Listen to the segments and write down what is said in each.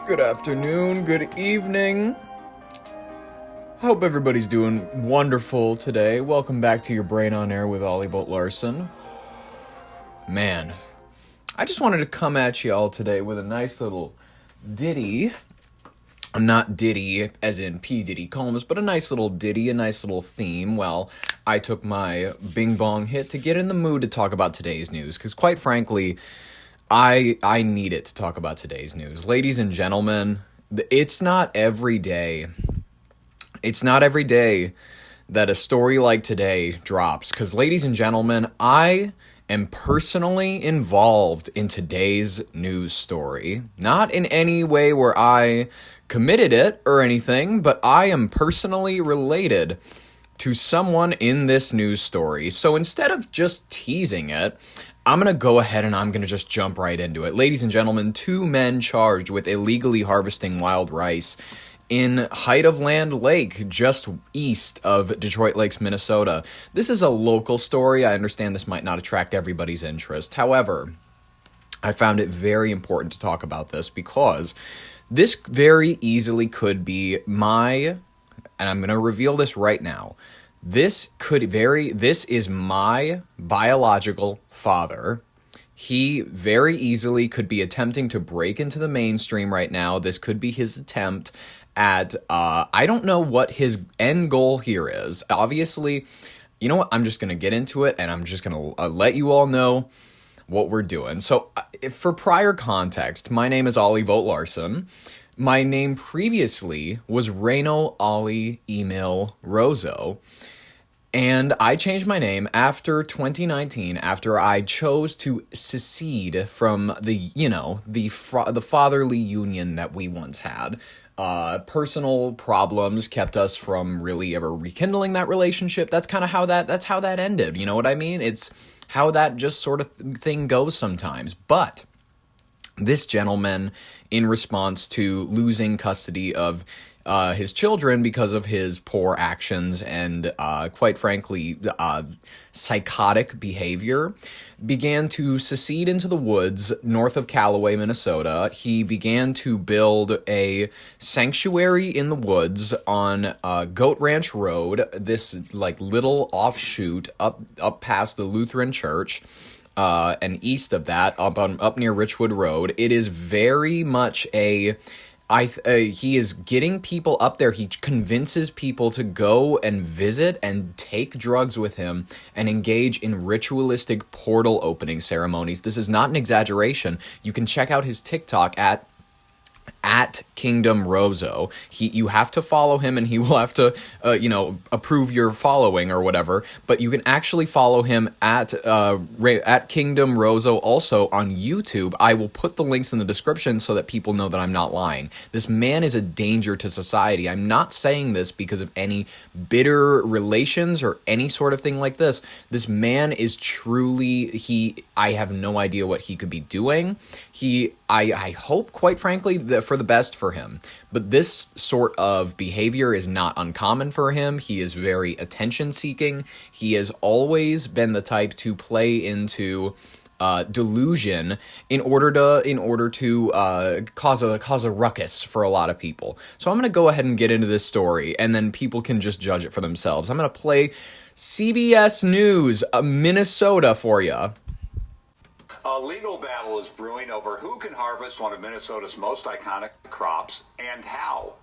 Good afternoon, good evening. Hope everybody's doing wonderful today. Welcome back to your Brain on Air with Ollie Bolt Larson. Man, I just wanted to come at y'all today with a nice little ditty. Not ditty as in P. Diddy Combs, but a nice little ditty, a nice little theme. Well, I took my bing bong hit to get in the mood to talk about today's news, because quite frankly, I need it to talk about today's news. Ladies and gentlemen, it's not every day. It's not every day that a story like today drops. Because, ladies and gentlemen, I am personally involved in today's news story. Not in any way where I committed it or anything, but I am personally related to someone in this news story. So instead of just teasing it, I'm going to go ahead and I'm going to just jump right into it. Ladies and gentlemen, 2 men charged with illegally harvesting wild rice in Height of Land Lake, just east of Detroit Lakes, Minnesota. This is a local story. I understand this might not attract everybody's interest. However, I found it very important to talk about this because this very easily could be and I'm going to reveal this right now. This is my biological father. He very easily could be attempting to break into the mainstream right now. This could be his attempt at, I don't know what his end goal here is. Obviously, you know what? I'm just going to get into it and I'm just going to let you all know what we're doing. So, for prior context, my name is Ollie Vogt Larson. My name previously was Reino Ollie Email Rousu. And I changed my name after 2019, after I chose to secede from the fatherly union that we once had. Personal problems kept us from really ever rekindling that relationship. That's kind of how that ended. You know what I mean? It's how that just sort of thing goes sometimes. But this gentleman, in response to losing custody of his children because of his poor actions and, quite frankly, psychotic behavior, began to secede into the woods north of Callaway, Minnesota. He began to build a sanctuary in the woods on Goat Ranch Road, this little offshoot up past the Lutheran Church. And east of that, up near Richwood Road. It is very much he is getting people up there. He convinces people to go and visit and take drugs with him and engage in ritualistic portal opening ceremonies. This is not an exaggeration. You can check out his TikTok at Kingdom Rousu. You have to follow him and he will have to, approve your following or whatever, but you can actually follow him at Kingdom Rousu also on YouTube. I will put the links in the description so that people know that I'm not lying. This man is a danger to society. I'm not saying this because of any bitter relations or any sort of thing like this. This man is truly, I have no idea what he could be doing. I hope, quite frankly, that for the best for him. But this sort of behavior is not uncommon for him. He is very attention-seeking. He has always been the type to play into delusion in order to cause a ruckus for a lot of people. So I'm going to go ahead and get into this story, and then people can just judge it for themselves. I'm going to play CBS News, Minnesota for you. A legal battle is brewing over who can harvest one of Minnesota's most iconic crops and how.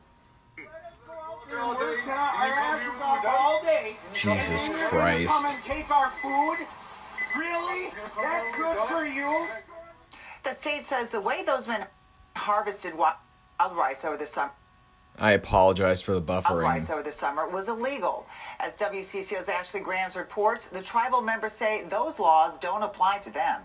Jesus Christ. Come and take our food? Really? That's good for you? The state says the way those men harvested wild rice over the summer. I apologize for the buffering. Rice over the summer was illegal. As WCCO's Ashley Grams reports, the tribal members say those laws don't apply to them.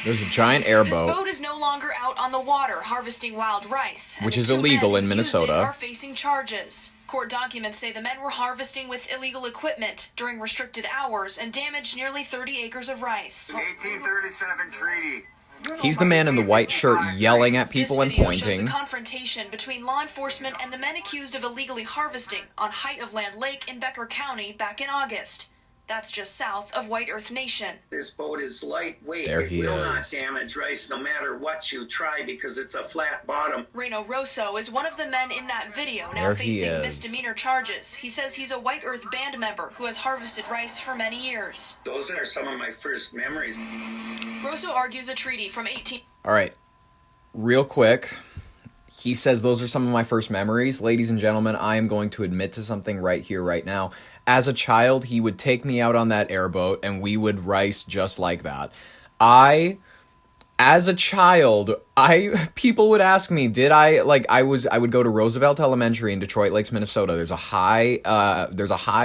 There's a giant airboat. This boat is no longer out on the water harvesting wild rice, which is illegal in Minnesota. Are facing charges. Court documents say the men were harvesting with illegal equipment during restricted hours and damaged nearly 30 acres of rice. 1837 treaty. He's the man in the white shirt yelling at people and This video pointing. shows a confrontation between law enforcement and the men accused of illegally harvesting on Height of Land Lake in Becker County back in August. That's just south of White Earth Nation. This boat is lightweight. There It he will not is. damage rice no matter what you try because it's a flat bottom. Reino Rousu is one of the men in that video now There he facing is. misdemeanor charges. He says he's a White Earth band member who has harvested rice for many years. Those are some of my first memories. Rousu argues a treaty from 18... All right, real quick. He says those are some of my first memories. Ladies and gentlemen, I am going to admit to something right here, right now. As a child, he would take me out on that airboat and we would rice just like that. As a child, people would ask me, I would go to Roosevelt Elementary in Detroit Lakes, Minnesota. There's a high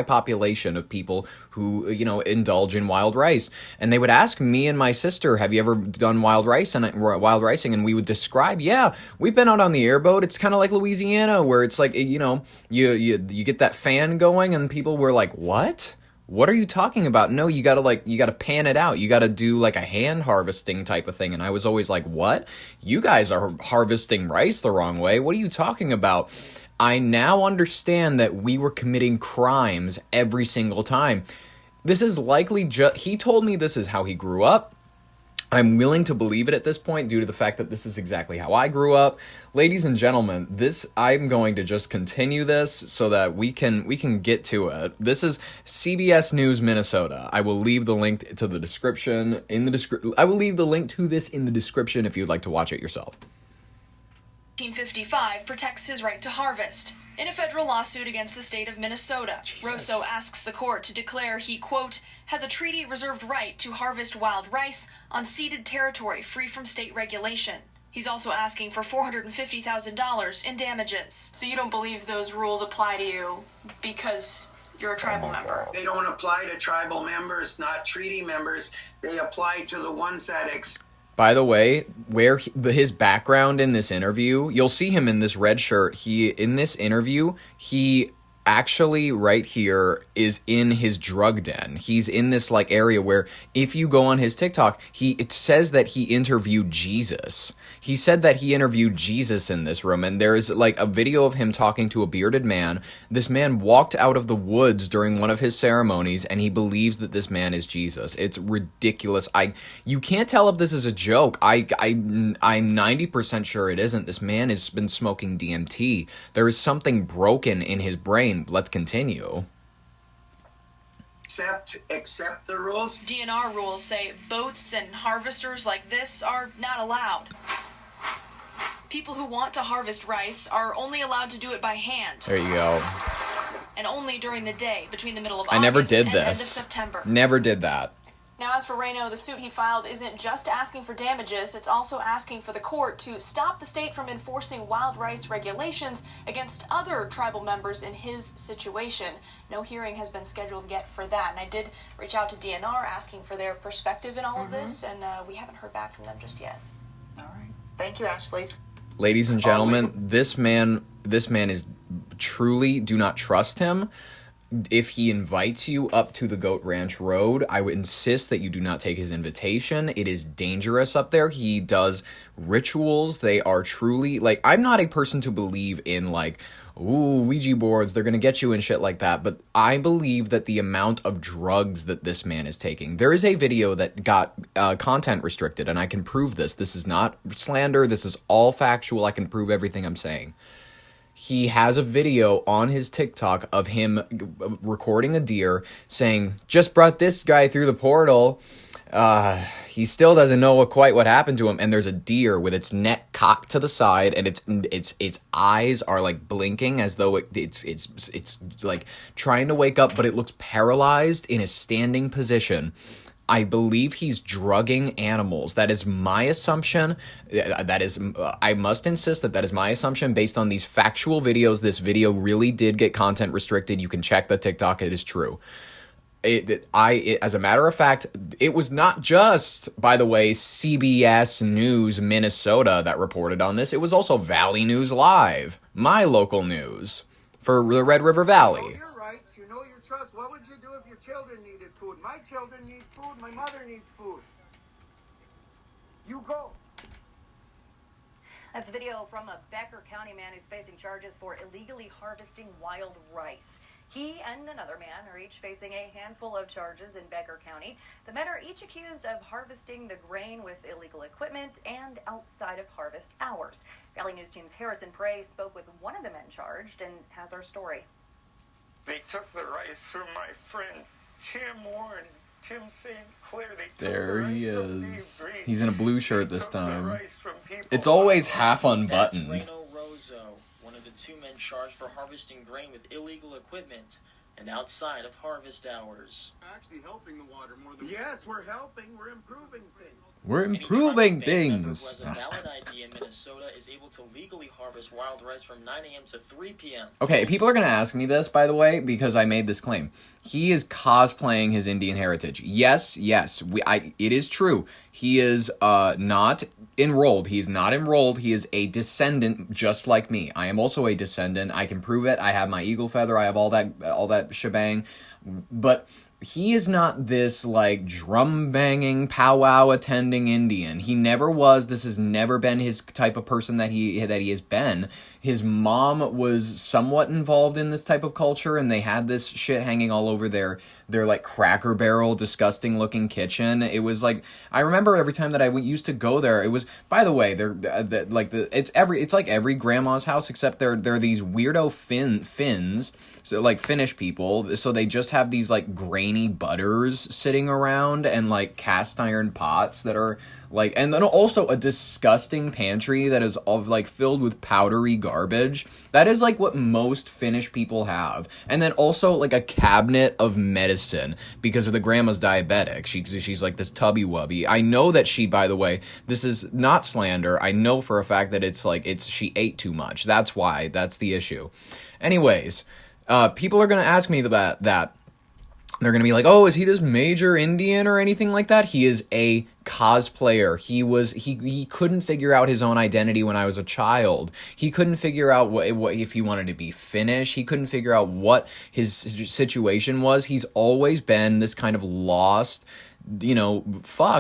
population of people who, indulge in wild rice. And they would ask me and my sister, have you ever done wild ricing? And we would describe, yeah, we've been out on the airboat. It's kind of like Louisiana where it's like, you get that fan going and people were like, what? What are you talking about? No, you gotta pan it out. You gotta do like a hand harvesting type of thing. And I was always like, what? You guys are harvesting rice the wrong way. What are you talking about? I now understand that we were committing crimes every single time. This is likely he told me this is how he grew up. I'm willing to believe it at this point due to the fact that this is exactly how I grew up. Ladies and gentlemen, I'm going to just continue this so that we can get to it. This is CBS News Minnesota. I will leave the link to the description I will leave the link to this in the description if you'd like to watch it yourself. 1955 protects his right to harvest. In a federal lawsuit against the state of Minnesota, Rousu asks the court to declare he, quote, has a treaty-reserved right to harvest wild rice on ceded territory free from state regulation. He's also asking for $450,000 in damages. So you don't believe those rules apply to you because you're a tribal member? They don't apply to tribal members, not treaty members. They apply to the ones that By the way, his background in this interview, you'll see him in this red shirt. In this interview, he actually right here is in his drug den. He's in this like area where if you go on his TikTok, it says that he interviewed Jesus. He said that he interviewed Jesus in this room, and there is like a video of him talking to a bearded man. This man walked out of the woods during one of his ceremonies, and he believes that this man is Jesus. It's ridiculous. You can't tell if this is a joke. I'm 90% sure it isn't. This man has been smoking DMT. There is something broken in his brain. Let's continue. accept the rules. DNR rules say boats and harvesters like this are not allowed. People who want to harvest rice are only allowed to do it by hand. There you go. And only during the day between the middle of I never August did and end of this. September. Never did that. Now, as for Reino, the suit he filed isn't just asking for damages, it's also asking for the court to stop the state from enforcing wild rice regulations against other tribal members in his situation. No hearing has been scheduled yet for that, and I did reach out to DNR asking for their perspective in all of this, and we haven't heard back from them just yet. All right. Thank you, Ashley. Ladies and gentlemen, this man is truly, do not trust him. If he invites you up to the Goat Ranch Road, I would insist that you do not take his invitation. It is dangerous up there. He does rituals. They are truly, like, I'm not a person to believe in, like, ooh, Ouija boards, they're going to get you and shit like that. But I believe that the amount of drugs that this man is taking, there is a video that got content restricted, and I can prove this. This is not slander. This is all factual. I can prove everything I'm saying. He has a video on his TikTok of him recording a deer saying, just brought this guy through the portal. He still doesn't know quite what happened to him. And there's a deer with its neck cocked to the side, and its eyes are like blinking as though it's like trying to wake up, but it looks paralyzed in a standing position. I believe he's drugging animals. That is my assumption. I must insist that is my assumption based on these factual videos. This video really did get content restricted. You can check the TikTok. It is true. As a matter of fact, it was not just, by the way, CBS News Minnesota that reported on this. It was also Valley News Live, my local news for the Red River Valley. You know your rights, you know your trust. What would you do if your children needed food? My children need food. My mother needs food. You go. That's video from a Becker County man who's facing charges for illegally harvesting wild rice. He and another man are each facing a handful of charges in Becker County. The men are each accused of harvesting the grain with illegal equipment and outside of harvest hours. Valley News Team's Harrison Prey spoke with one of the men charged and has our story. They took the rice from my friend Tim Warren, Tim St. Clair. There he is. He's in a blue shirt this time. It's always half unbuttoned. Reino, Rousu, one of the two men charged for harvesting grain with illegal equipment and outside of harvest hours. Actually helping the water more than... Yes, we're helping. We're improving things. We're improving things. things. Who has a valid ID in Minnesota is able to legally harvest wild rice from 9 a.m. to 3 p.m. Okay, people are going to ask me this, by the way, because I made this claim. He is cosplaying his Indian heritage. Yes, it is true. He is not enrolled. He's not enrolled. He is a descendant just like me. I am also a descendant. I can prove it. I have my eagle feather. I have all that shebang. But he is not this, like, drum-banging, powwow-attending Indian. He never was. This has never been his type of person that he has been. His mom was somewhat involved in this type of culture, and they had this shit hanging all over their like, Cracker Barrel, disgusting-looking kitchen. It was, like, I remember every time that I used to go there, it was, by the way, it's like every grandma's house, except they're these weirdo Finns, so, like, Finnish people, so they just have these, like, grainy butters sitting around, and, like, cast iron pots that are, like, and then also a disgusting pantry that is filled with powdery garbage. That is, like, what most Finnish people have. And then also, like, a cabinet of medicine, because of the grandma's diabetic. She's like this tubby wubby. I know that she, by the way, this is not slander. I know for a fact that she ate too much. That's why. That's the issue. Anyways, people are going to ask me about that. They're going to be like, oh, is he this major Indian or anything like that? He is a cosplayer. He couldn't figure out his own identity when I was a child. He couldn't figure out what if he wanted to be Finnish. He couldn't figure out what his situation was. He's always been this kind of lost,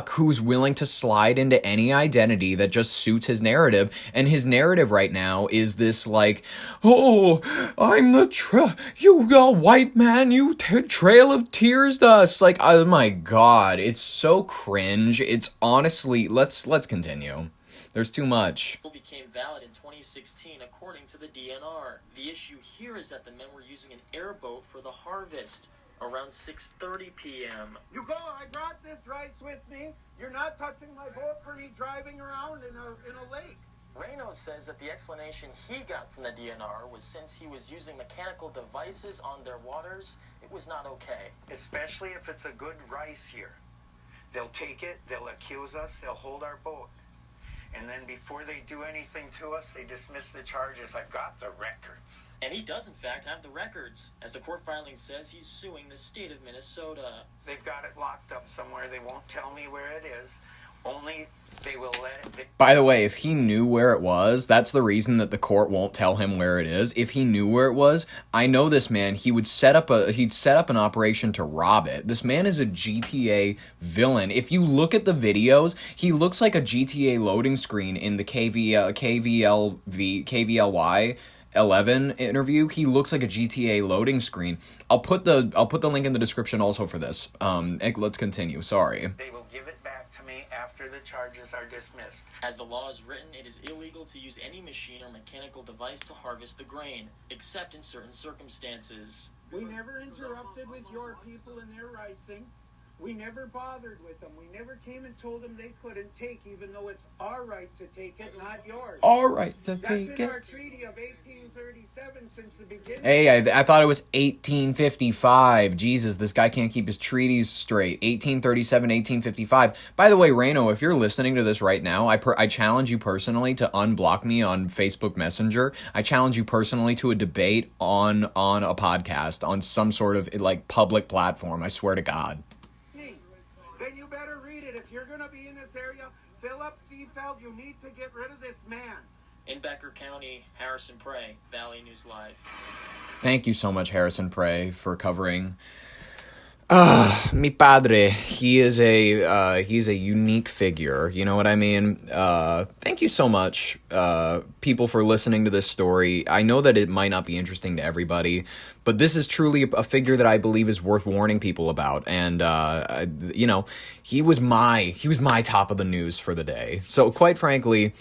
who's willing to slide into any identity that just suits his narrative. And his narrative right now is this, like, oh, I'm you white man, you trail of tears dust. Like, oh my god, it's so cringe. It's honestly, let's continue. There's too much. Became valid in 2016 according to the DNR. The issue here is that the men were using an airboat for the harvest. Around 6:30 p.m. You go, I brought this rice with me. You're not touching my boat for me driving around in a lake. Reino says that the explanation he got from the DNR was since he was using mechanical devices on their waters, it was not okay. Especially if it's a good rice here. They'll take it, they'll accuse us, they'll hold our boat. And then before they do anything to us, they dismiss the charges. I've got the records. And he does, in fact, have the records. As the court filing says, he's suing the state of Minnesota. They've got it locked up somewhere. They won't tell me where it is. Only they will let it... By the way, if he knew where it was, that's the reason that the court won't tell him where it is. If he knew where it was, I know this man, he'd set up an operation to rob it. This man is a GTA villain. If you look at the videos, he looks like a GTA loading screen in the KVLY 11 interview. He looks like a GTA loading screen. I'll put the link in the description also for this. Let's continue. Sorry. They will give it back to me after the charges are dismissed. As the law is written, it is illegal to use any machine or mechanical device to harvest the grain, except in certain circumstances. We never interrupted with your people in their ricing. We never bothered with them. We never came and told them they couldn't take, even though it's our right to take it, not yours. Our right to take it. That's in our treaty of 1837 since the beginning. Hey, I thought it was 1855. Jesus, this guy can't keep his treaties straight. 1837, 1855. By the way, Reino, if you're listening to this right now, I challenge you personally to unblock me on Facebook Messenger. I challenge you personally to a debate on a podcast, on some sort of, like, public platform. I swear to God. Then you better read it. If you're going to be in this area, Philip Seefeld, you need to get rid of this man. In Becker County, Harrison Prey, Valley News Live. Thank you so much, Harrison Prey, for covering Mi padre, he's a unique figure, you know what I mean? Thank you so much, people, for listening to this story. I know that it might not be interesting to everybody, but this is truly a figure that I believe is worth warning people about, and, you know, he was my top of the news for the day. So, quite frankly,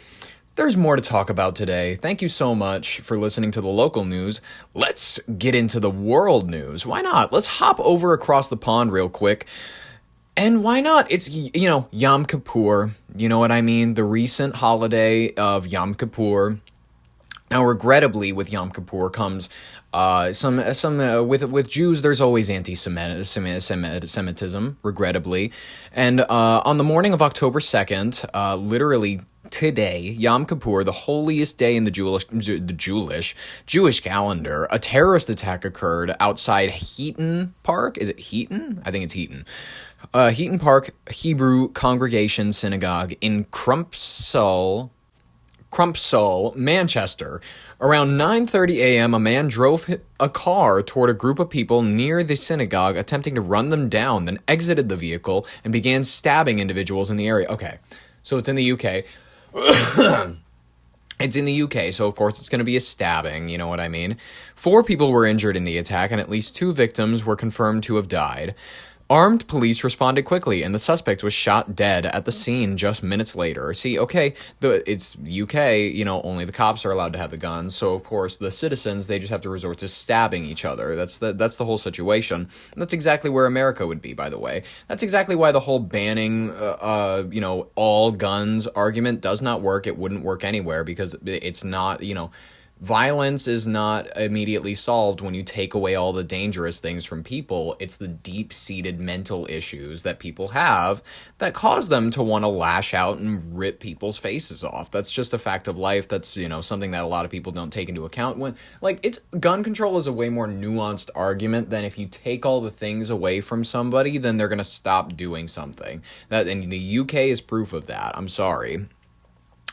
there's more to talk about today. Thank you so much for listening to the local news. Let's get into the world news. Why not? Let's hop over across the pond real quick. And why not? It's, you know, Yom Kippur. You know what I mean? The recent holiday of Yom Kippur. Now, regrettably, with Yom Kippur comes with Jews. There's always anti-Semitism, regrettably, and on the morning of October 2nd, literally today, Yom Kippur, the holiest day in the Jewish calendar, a terrorist attack occurred outside Heaton Park. Is it Heaton? I think it's Heaton. Heaton Park Hebrew Congregation Synagogue in Crumpsall, Manchester. Around 9:30 a.m., a man drove a car toward a group of people near the synagogue, attempting to run them down, then exited the vehicle and began stabbing individuals in the area. Okay, so it's in the UK. It's in the UK, so of course it's going to be a stabbing, you know what I mean? 4 people were injured in the attack, and at least 2 victims were confirmed to have died. Armed police responded quickly, and the suspect was shot dead at the scene just minutes later. See, okay, it's UK, you know, only the cops are allowed to have the guns, so of course the citizens, they just have to resort to stabbing each other. That's the whole situation. And that's exactly where America would be, by the way. That's exactly why the whole banning, you know, all guns argument does not work. It wouldn't work anywhere, because it's not, you know, violence is not immediately solved when you take away all the dangerous things from people. It's the deep-seated mental issues that people have that cause them to want to lash out and rip people's faces off. That's just a fact of life. That's, you know, something that a lot of people don't take into account when, like, it's gun control is a way more nuanced argument than if you take all the things away from somebody, then they're going to stop doing something. That, and the UK is proof of that. I'm sorry.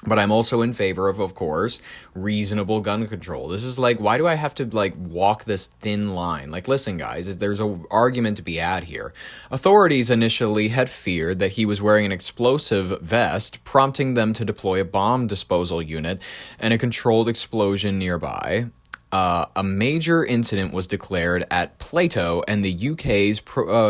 But I'm also in favor of course, reasonable gun control. This is like, why do I have to, like, walk this thin line? Like, listen, guys, there's an argument to be had here. Authorities initially had feared that he was wearing an explosive vest, prompting them to deploy a bomb disposal unit and a controlled explosion nearby. A major incident was declared at Plato, and the UK's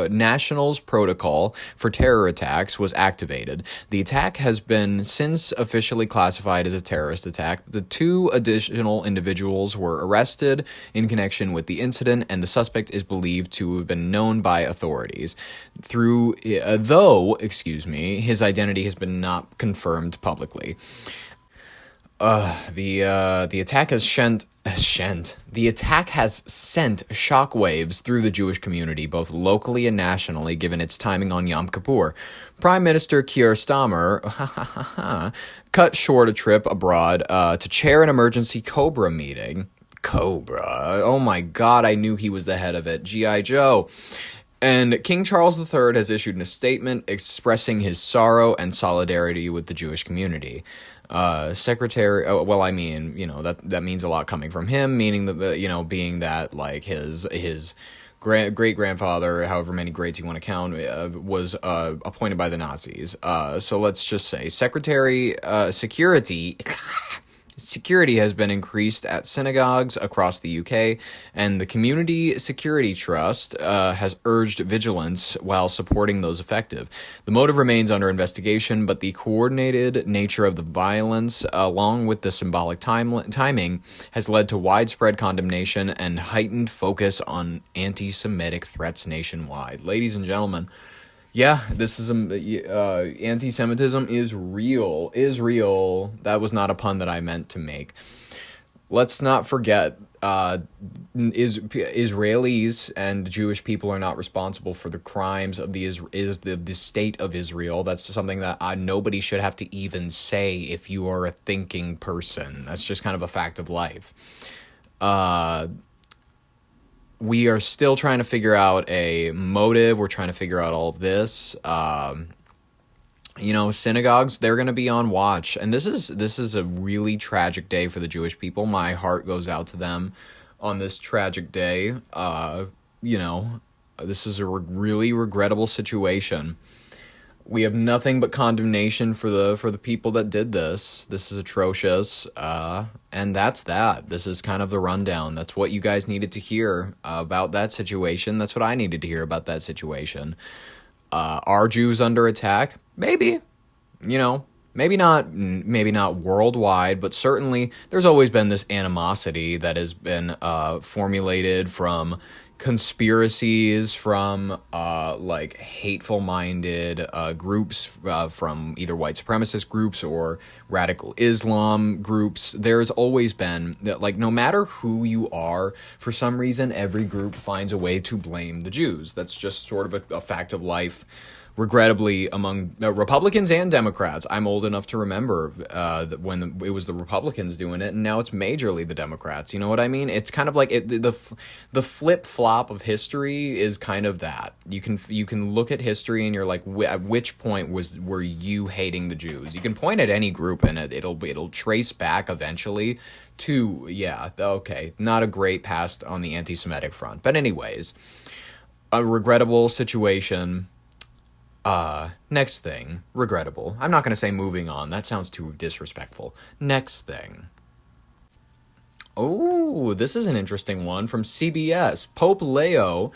Nationals Protocol for Terror Attacks was activated. The attack has been since officially classified as a terrorist attack. The 2 additional individuals were arrested in connection with the incident, and the suspect is believed to have been known by authorities. Though his identity has been not confirmed publicly. The attack has sent shockwaves through the Jewish community, both locally and nationally, given its timing on Yom Kippur. Prime Minister Keir Starmer cut short a trip abroad to chair an emergency Cobra meeting. Cobra. Oh my God, I knew he was the head of it. G.I. Joe. And King Charles III has issued a statement expressing his sorrow and solidarity with the Jewish community. That means a lot coming from him, meaning that, you know, being that, like, his great-grandfather, however many greats you want to count, was appointed by the Nazis. So let's just say Security has been increased at synagogues across the UK, and the Community Security Trust has urged vigilance while supporting those affected. The motive remains under investigation, but the coordinated nature of the violence, along with the symbolic timing, has led to widespread condemnation and heightened focus on anti-Semitic threats nationwide. Ladies and gentlemen, yeah, this is anti-Semitism is real. That was not a pun that I meant to make. Let's not forget, Israelis and Jewish people are not responsible for the crimes of the state of Israel. That's something that nobody should have to even say if you are a thinking person. That's just kind of a fact of life. We are still trying to figure out a motive. We're trying to figure out all of this. You know, synagogues, they're going to be on watch. And this is a really tragic day for the Jewish people. My heart goes out to them on this tragic day. You know, This is a really regrettable situation. We have nothing but condemnation for the people that did this. This is atrocious, and that's that. This is kind of the rundown. That's what you guys needed to hear about that situation. That's what I needed to hear about that situation. Are Jews under attack? Maybe. Maybe not worldwide, but certainly there's always been this animosity that has been formulated from conspiracies, from hateful-minded groups, from either white supremacist groups or radical Islam groups. There's always been that, no matter who you are, for some reason, every group finds a way to blame the Jews. That's just sort of a fact of life. Regrettably, among Republicans and Democrats. I'm old enough to remember when it was the Republicans doing it, and now it's majorly the Democrats. You know what I mean? It's kind of like the flip-flop of history is kind of that. You can look at history and you're like, at which point were you hating the Jews? You can point at any group and it'll trace back eventually to, not a great past on the anti-Semitic front. But anyways, a regrettable situation. Next thing, regrettable. I'm not going to say moving on. That sounds too disrespectful. Next thing. Oh, this is an interesting one from CBS. Pope Leo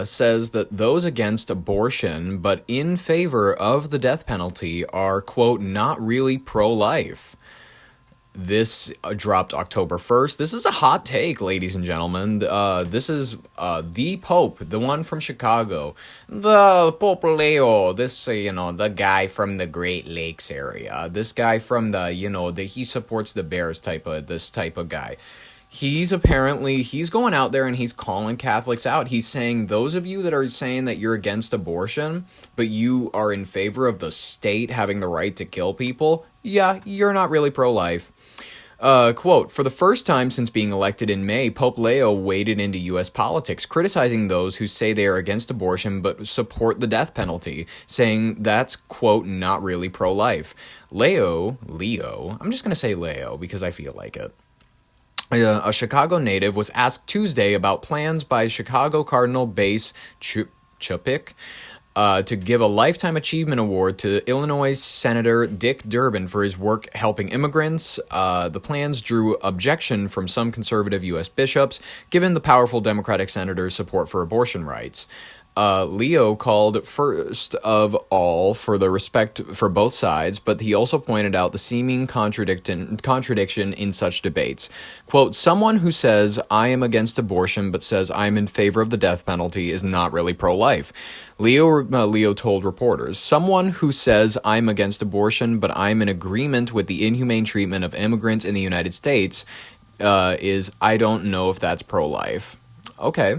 says that those against abortion but in favor of the death penalty are, quote, not really pro-life. This dropped October 1st. This is a hot take, ladies and gentlemen. This is the Pope, the one from Chicago. The Pope Leo, this, the guy from the Great Lakes area. This guy from he supports the Bears this type of guy. He's going out there and he's calling Catholics out. He's saying, those of you that are saying that you're against abortion, but you are in favor of the state having the right to kill people, you're not really pro-life. Quote, for the first time since being elected in May, Pope Leo waded into U.S. politics, criticizing those who say they are against abortion but support the death penalty, saying that's, quote, not really pro-life. Leo, I'm just going to say Leo because I feel like it. A Chicago native was asked Tuesday about plans by Chicago Cardinal base Chupik to give a Lifetime Achievement Award to Illinois Senator Dick Durbin for his work helping immigrants. The plans drew objection from some conservative U.S. bishops, given the powerful Democratic senator's support for abortion rights. Leo called first of all for the respect for both sides, but he also pointed out the seeming contradiction in such debates. Quote, someone who says, I am against abortion, but says I am in favor of the death penalty is not really pro-life. Leo told reporters, someone who says I'm against abortion, but I'm in agreement with the inhumane treatment of immigrants in the United States I don't know if that's pro-life. Okay.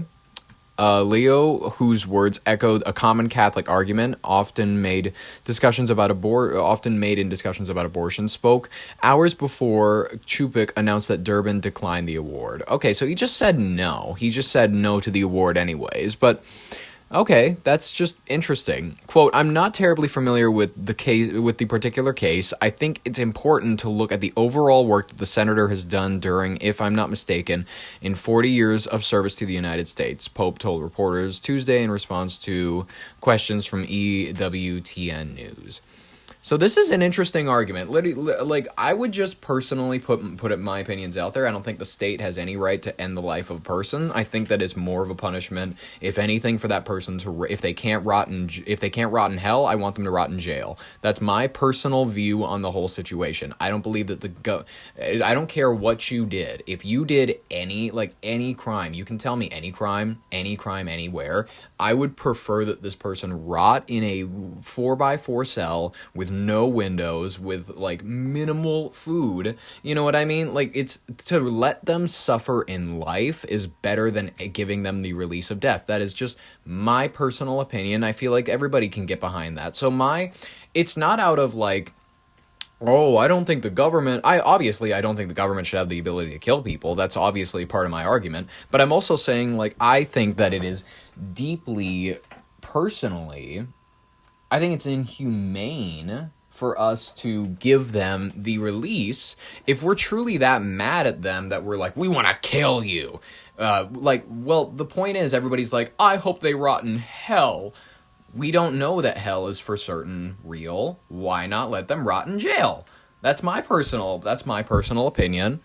Leo, whose words echoed a common Catholic argument often made in discussions about abortion, spoke hours before Chupik announced that Durbin declined the award. Okay, so he just said no. He just said no to the award anyways, but okay, that's just interesting. Quote, I'm not terribly familiar with the particular case. I think it's important to look at the overall work that the senator has done during, if I'm not mistaken, in 40 years of service to the United States, Pope told reporters Tuesday in response to questions from EWTN News. So this is an interesting argument. Like, I would just personally put my opinions out there. I don't think the state has any right to end the life of a person. I think that it's more of a punishment, if anything, for that person if they can't rot in hell, I want them to rot in jail. That's my personal view on the whole situation. I don't believe that I don't care what you did. If you did any crime, you can tell me any crime anywhere. I would prefer that this person rot in a 4x4 cell with no windows, with minimal food. You know what I mean? It's to let them suffer in life is better than giving them the release of death. That is just my personal opinion. I feel like everybody can get behind that. So it's not out of I don't think the government... I don't think the government should have the ability to kill people. That's obviously part of my argument. But I'm also saying, I think that it is deeply, personally, I think it's inhumane for us to give them the release if we're truly that mad at them that we're we want to kill you. The point is, everybody's like, I hope they rot in hell. We don't know that hell is for certain real. Why not let them rot in jail? That's my personal opinion.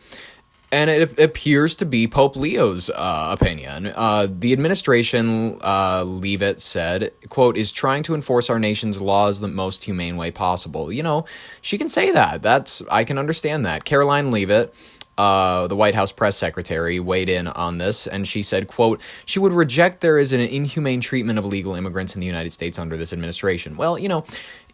And it appears to be Pope Leo's opinion. The administration, Leave It, said, quote, is trying to enforce our nation's laws the most humane way possible. You know, she can say that. I can understand that. Caroline Leavitt, the White House press secretary, weighed in on this, and she said, quote, she would reject there is an inhumane treatment of illegal immigrants in the United States under this administration. Well, you know,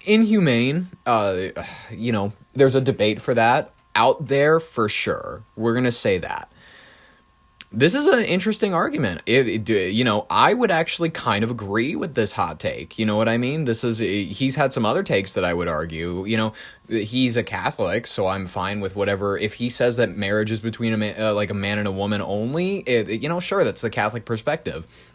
inhumane, there's a debate for that out there for sure. We're going to say that. This is an interesting argument. I would actually kind of agree with this hot take. You know what I mean? He's had some other takes that I would argue. You know, he's a Catholic, so I'm fine with whatever. If he says that marriage is between a man and a woman only, sure, that's the Catholic perspective.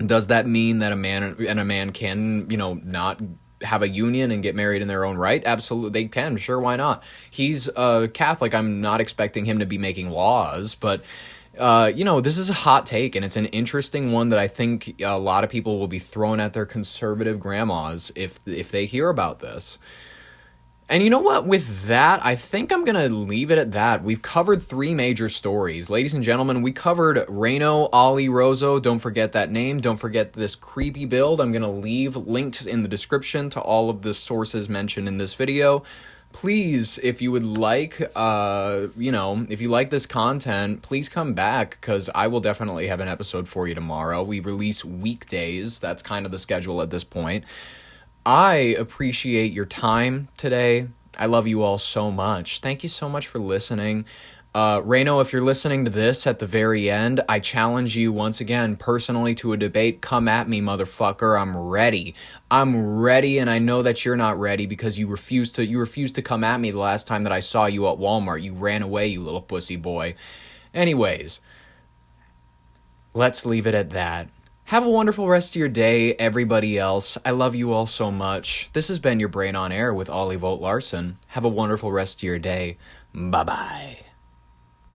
Does that mean that a man can, not have a union and get married in their own right? Absolutely, they can. Sure, why not? He's a Catholic. I'm not expecting him to be making laws, but this is a hot take, and it's an interesting one that I think a lot of people will be throwing at their conservative grandmas if they hear about this. And you know what? With that, I think I'm going to leave it at that. We've covered 3 major stories. Ladies and gentlemen, we covered Reino, Ali, Rousu. Don't forget that name. Don't forget this creepy build. I'm going to leave links in the description to all of the sources mentioned in this video. Please, if you would like, if you like this content, please come back, because I will definitely have an episode for you tomorrow. We release weekdays. That's kind of the schedule at this point. I appreciate your time today. I love you all so much. Thank you so much for listening. Reino, if you're listening to this at the very end, I challenge you once again personally to a debate. Come at me, motherfucker. I'm ready. And I know that you're not ready because you refused to come at me the last time that I saw you at Walmart. You ran away, you little pussy boy. Anyways, let's leave it at that. Have a wonderful rest of your day, everybody else. I love you all so much. This has been your Brain on Air with Ollie Volt Larson. Have a wonderful rest of your day. Bye-bye.